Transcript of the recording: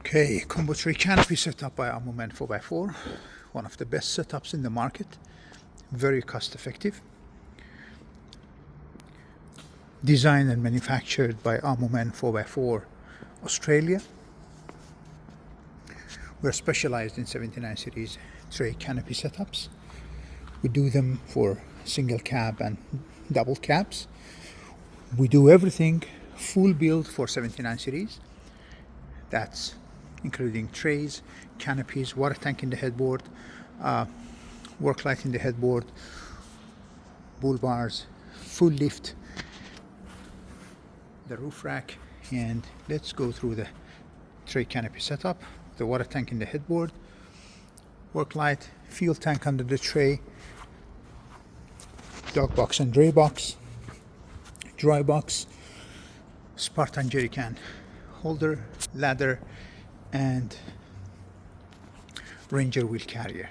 Okay, combo tray canopy setup by Armorman 4x4. One of the best setups in the market. Very cost effective. Designed and manufactured by Armorman 4x4 Australia. We're specialized in 79 series tray canopy setups. We do them for single cab and double cabs. We do everything full build for 79 series. That's including trays, canopies, water tank in the headboard, work light in the headboard, bull bars, full lift, the roof rack. And let's go through the tray canopy setup. The water tank in the headboard, work light, fuel tank under the tray, dog box and dray box, dry box, Spartan jerry can holder, ladder, and Ranger wheel carrier.